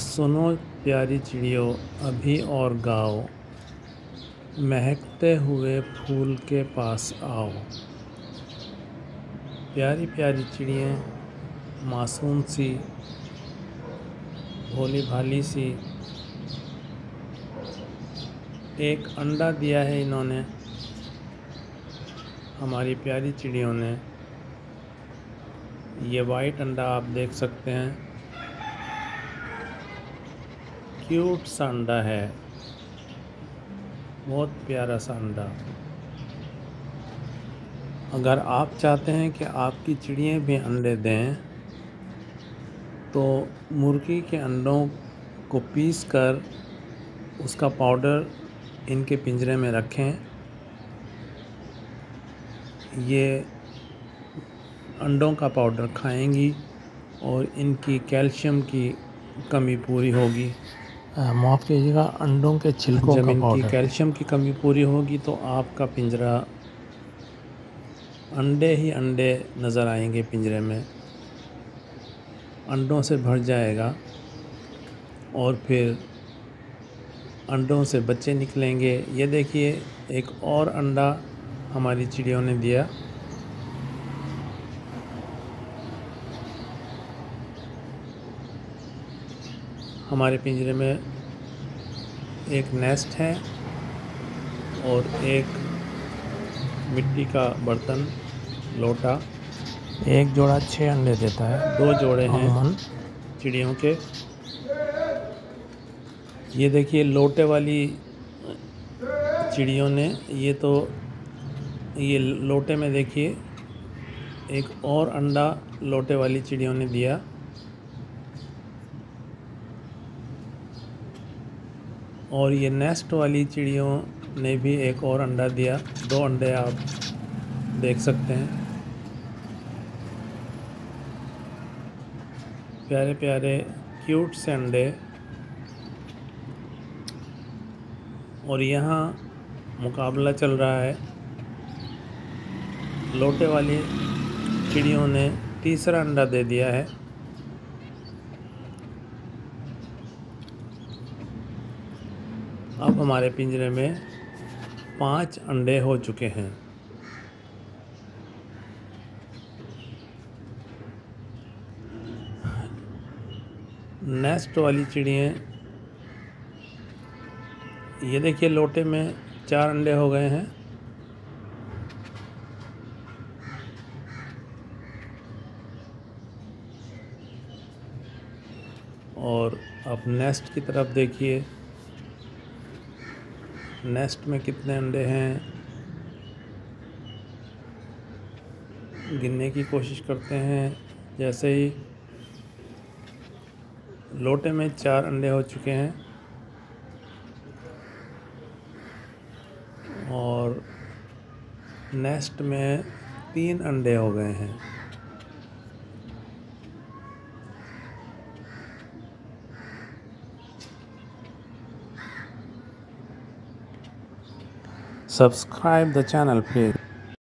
सुनो प्यारी चिड़ियों अभी और गाओ, महकते हुए फूल के पास आओ। प्यारी प्यारी चिड़ियाँ मासूम सी, भोली भाली सी, एक अंडा दिया है इन्होंने, हमारी प्यारी चिड़ियों ने। ये वाइट अंडा आप देख सकते हैं, क्यूट सा अंडा है, बहुत प्यारा सा अंडा। अगर आप चाहते हैं कि आपकी चिड़ियाँ भी अंडे दें तो मुर्गी के अंडों को पीस कर उसका पाउडर इनके पिंजरे में रखें। ये अंडों का पाउडर खाएंगी और इनकी कैल्शियम की कमी पूरी होगी। माफ़ कीजिएगा, अंडों के छिलकों जब का इनकी पाउडर। कैल्शियम की कमी पूरी होगी तो आपका पिंजरा अंडे ही अंडे नज़र आएंगे, पिंजरे में अंडों से भर जाएगा और फिर अंडों से बच्चे निकलेंगे। ये देखिए, एक और अंडा हमारी चिड़ियों ने दिया। हमारे पिंजरे में एक नेस्ट है और एक मिट्टी का बर्तन, लोटा। एक जोड़ा 6 अंडे देता है। 2 जोड़े हैं अमूमन चिड़ियों के। ये देखिए, लोटे वाली चिड़ियों ने, ये लोटे में देखिए एक और अंडा लोटे वाली चिड़ियों ने दिया। और ये नेस्ट वाली चिड़ियों ने भी एक और अंडा दिया। 2 अंडे आप देख सकते हैं, प्यारे प्यारे क्यूट से अंडे। और यहाँ मुकाबला चल रहा है। लोटे वाली चिड़ियों ने तीसरा अंडा दे दिया है। अब हमारे पिंजरे में 5 अंडे हो चुके हैं। नेस्ट वाली चिड़ियाँ, ये देखिए, लोटे में 4 अंडे हो गए हैं। और अब नेस्ट की तरफ देखिए, नेस्ट में कितने अंडे हैं, गिनने की कोशिश करते हैं। जैसे ही लोटे में 4 अंडे हो चुके हैं और नेस्ट में 3 अंडे हो गए हैं। Subscribe the channel, please.